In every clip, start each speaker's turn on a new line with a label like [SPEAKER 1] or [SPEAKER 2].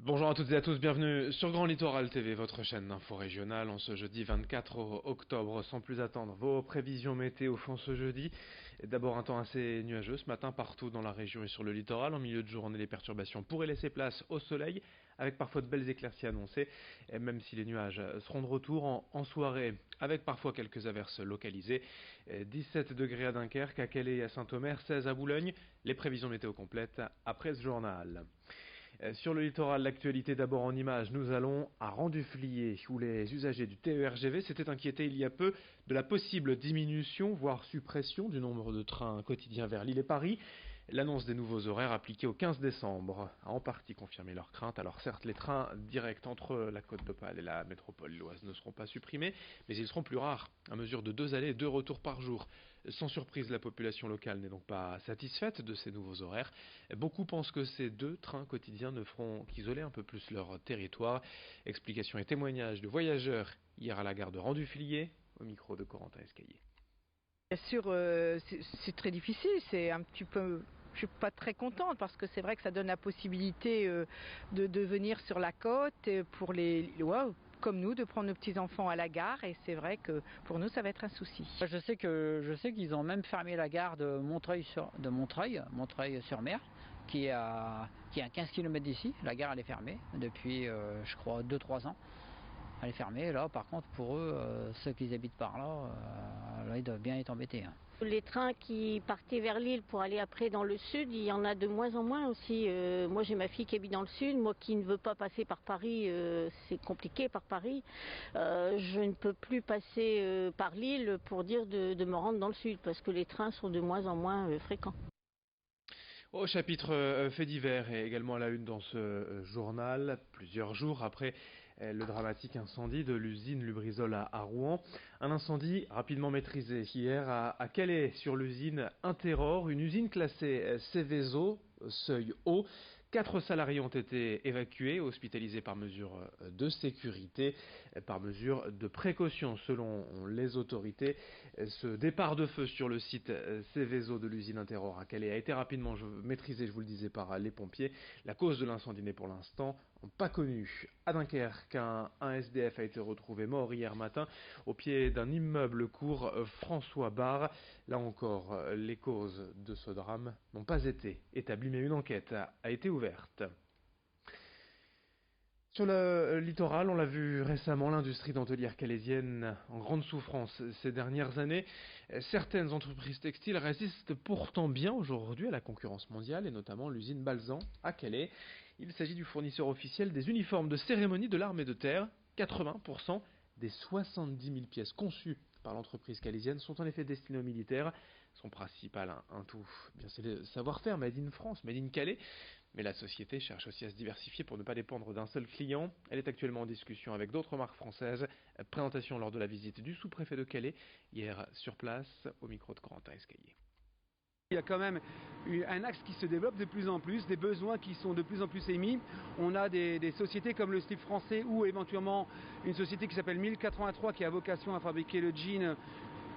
[SPEAKER 1] Bonjour à toutes et à tous, bienvenue sur Grand Littoral TV, votre chaîne d'info régionale, en ce jeudi 24 octobre. Sans plus attendre, vos prévisions météo font ce jeudi. D'abord un temps assez nuageux ce matin partout dans la région et sur le littoral. En milieu de journée, les perturbations pourraient laisser place au soleil, avec parfois de belles éclaircies annoncées, et même si les nuages seront de retour en soirée, avec parfois quelques averses localisées. 17 degrés à Dunkerque, à Calais et à Saint-Omer, 16 à Boulogne. Les prévisions météo complètes après ce journal. Sur le littoral, l'actualité d'abord en images, nous allons à Renduflier, où les usagers du TER-GV s'étaient inquiétés il y a peu de la possible diminution, voire suppression du nombre de trains quotidiens vers Lille et Paris. L'annonce des nouveaux horaires appliqués au 15 décembre a en partie confirmé leurs craintes. Alors certes, les trains directs entre la Côte d'Opale et la métropole lilloise ne seront pas supprimés, mais ils seront plus rares, à mesure de 2 allers et 2 retours par jour. Sans surprise, la population locale n'est donc pas satisfaite de ces nouveaux horaires. Beaucoup pensent que ces 2 trains quotidiens ne feront qu'isoler un peu plus leur territoire. Explications et témoignages de voyageurs hier à la gare de Renduflier, au micro de Corentin Escaillé.
[SPEAKER 2] Bien sûr, c'est très difficile, c'est un petit peu. Je suis pas très contente parce que c'est vrai que ça donne la possibilité de venir sur la côte pour comme nous, de prendre nos petits enfants à la gare, et c'est vrai que pour nous ça va être un souci.
[SPEAKER 3] Je sais qu'ils ont même fermé la gare de Montreuil-sur-Mer, qui est à 15 km d'ici. La gare elle est fermée depuis je crois 2-3 ans. Elle est fermée. Là par contre pour eux, ceux qui habitent par là, là ils doivent bien être embêtés, hein.
[SPEAKER 4] Les trains qui partaient vers Lille pour aller après dans le sud, il y en a de moins en moins aussi. Moi j'ai ma fille qui habite dans le sud, moi qui ne veux pas passer par Paris, c'est compliqué par Paris. Je ne peux plus passer par Lille pour dire de me rendre dans le sud parce que les trains sont de moins en moins fréquents.
[SPEAKER 1] Au chapitre faits divers et également à la une dans ce journal, plusieurs jours après le dramatique incendie de l'usine Lubrizol à Rouen. Un incendie rapidement maîtrisé hier à Calais sur l'usine Interor, une usine classée Céveso, seuil haut. 4 salariés ont été évacués, hospitalisés par mesure de sécurité, par mesure de précaution selon les autorités. Ce départ de feu sur le site Céveso de l'usine Interor à Calais a été rapidement maîtrisé, je vous le disais, par les pompiers. La cause de l'incendie n'est pour l'instant pas connue. À Dunkerque, un SDF a été retrouvé mort hier matin au pied d'un immeuble cours François Barre. Là encore, les causes de ce drame n'ont pas été établies, mais une enquête a été ouverte. Sur le littoral, on l'a vu récemment, l'industrie dentelière calaisienne en grande souffrance ces dernières années. Certaines entreprises textiles résistent pourtant bien aujourd'hui à la concurrence mondiale, et notamment l'usine Balzan à Calais. Il s'agit du fournisseur officiel des uniformes de cérémonie de l'armée de terre. 80% des 70 000 pièces conçues par l'entreprise calaisienne sont en effet destinées aux militaires. Son principal atout, bien c'est le savoir-faire Made in France, Made in Calais. Mais la société cherche aussi à se diversifier pour ne pas dépendre d'un seul client. Elle est actuellement en discussion avec d'autres marques françaises. Présentation lors de la visite du sous-préfet de Calais, hier sur place, au micro de Corentin Escaillé.
[SPEAKER 5] Il y a quand même un axe qui se développe de plus en plus, des besoins qui sont de plus en plus émis. On a des sociétés comme le slip français ou éventuellement une société qui s'appelle 1083 qui a vocation à fabriquer le jean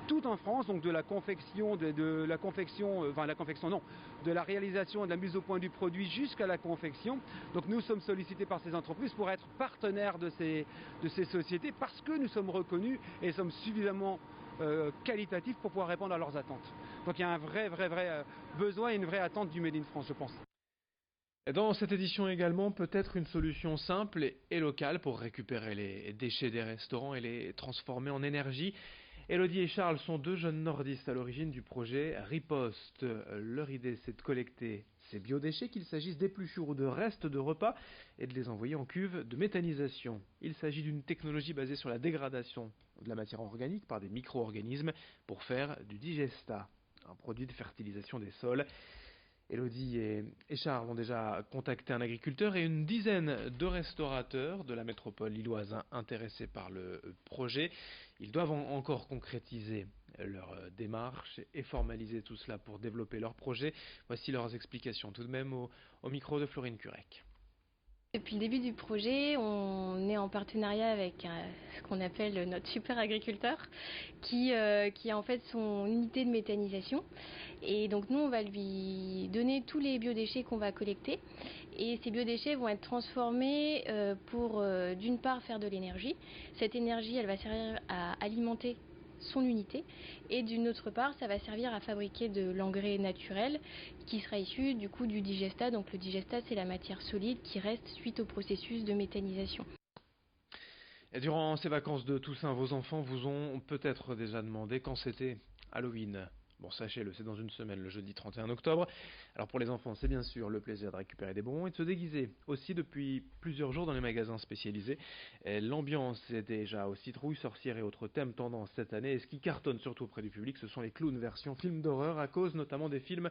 [SPEAKER 5] tout en France, donc de la confection, de la réalisation et de la mise au point du produit jusqu'à la confection. Donc nous sommes sollicités par ces entreprises pour être partenaires de ces sociétés parce que nous sommes reconnus et sommes suffisamment qualitatifs pour pouvoir répondre à leurs attentes. Donc il y a un vrai besoin et une vraie attente du Made in France, je pense.
[SPEAKER 1] Dans cette édition également, peut-être une solution simple et locale pour récupérer les déchets des restaurants et les transformer en énergie. Elodie et Charles sont 2 jeunes nordistes à l'origine du projet Riposte. Leur idée, c'est de collecter ces biodéchets, qu'il s'agisse d'épluchures ou de restes de repas, et de les envoyer en cuve de méthanisation. Il s'agit d'une technologie basée sur la dégradation de la matière organique par des micro-organismes pour faire du digestat, un produit de fertilisation des sols. Elodie et Charles ont déjà contacté un agriculteur et une dizaine de restaurateurs de la métropole lilloise intéressés par le projet. Ils doivent encore concrétiser leur démarche et formaliser tout cela pour développer leur projet. Voici leurs explications tout de même au micro de Florine Curec.
[SPEAKER 6] Depuis le début du projet, on est en partenariat avec ce qu'on appelle notre super agriculteur qui a en fait son unité de méthanisation. Et donc nous, on va lui donner tous les biodéchets qu'on va collecter Et ces biodéchets vont être transformés pour d'une part faire de l'énergie. Cette énergie, elle va servir à alimenter son unité, et d'une autre part ça va servir à fabriquer de l'engrais naturel qui sera issu du coup du digestat. Donc le digestat, c'est la matière solide qui reste suite au processus de méthanisation.
[SPEAKER 1] Et durant ces vacances de Toussaint, vos enfants vous ont peut-être déjà demandé quand c'était Halloween. Bon, sachez-le, c'est dans une semaine, le jeudi 31 octobre. Alors pour les enfants, c'est bien sûr le plaisir de récupérer des bonbons et de se déguiser. Aussi depuis plusieurs jours dans les magasins spécialisés. Et l'ambiance est déjà aux citrouilles, sorcières et autres thèmes tendance cette année. Et ce qui cartonne surtout auprès du public, ce sont les clowns version films d'horreur, à cause notamment des films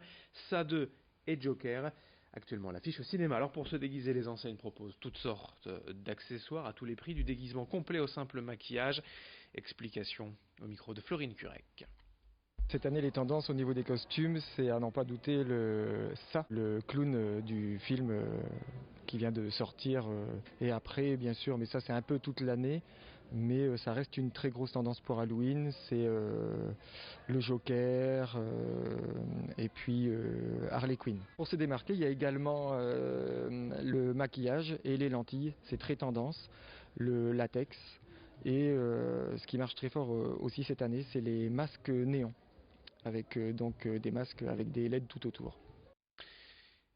[SPEAKER 1] Ça 2 et Joker. Actuellement à l'affiche au cinéma. Alors pour se déguiser, les enseignes proposent toutes sortes d'accessoires à tous les prix, du déguisement complet au simple maquillage. Explication au micro de Florine Curec.
[SPEAKER 7] Cette année, les tendances au niveau des costumes, c'est à n'en pas douter le clown du film qui vient de sortir. Et après, bien sûr, mais ça c'est un peu toute l'année, mais ça reste une très grosse tendance pour Halloween, c'est le Joker et puis Harley Quinn. Pour se démarquer, il y a également le maquillage et les lentilles, c'est très tendance, le latex. Et ce qui marche très fort aussi cette année, c'est les masques néons, avec donc des masques avec des LED tout autour.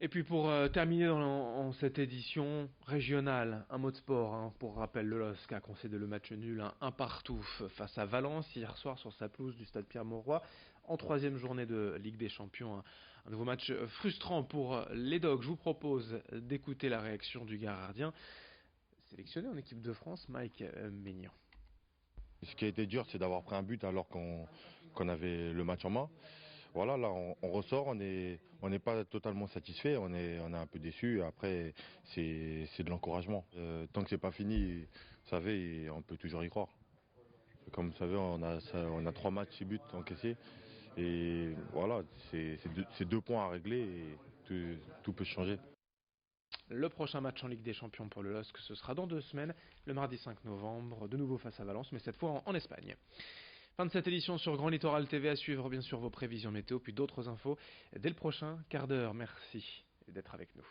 [SPEAKER 1] Et puis pour terminer en cette édition régionale, un mot de sport, hein, pour rappel, le LOSC a concédé le match nul, un partout face à Valence hier soir sur sa pelouse du stade Pierre-Mauroy, en troisième journée de Ligue des Champions. Un nouveau match frustrant pour les Dogs. Je vous propose d'écouter la réaction du gardien sélectionné en équipe de France, Mike Maignan.
[SPEAKER 8] Ce qui a été dur, c'est d'avoir pris un but alors qu'on avait le match en main. Voilà, là on ressort, on n'est pas totalement satisfait, on est un peu déçu. Après, c'est de l'encouragement. Tant que c'est pas fini, vous savez, on peut toujours y croire. Comme vous savez, on a 3 matchs, 6 buts encaissés. Et voilà, c'est 2 points à régler et tout peut changer.
[SPEAKER 1] Le prochain match en Ligue des Champions pour le LOSC, ce sera dans 2 semaines, le mardi 5 novembre, de nouveau face à Valence, mais cette fois en Espagne. Fin de cette édition sur Grand Littoral TV, à suivre bien sûr vos prévisions météo, puis d'autres infos dès le prochain quart d'heure. Merci d'être avec nous.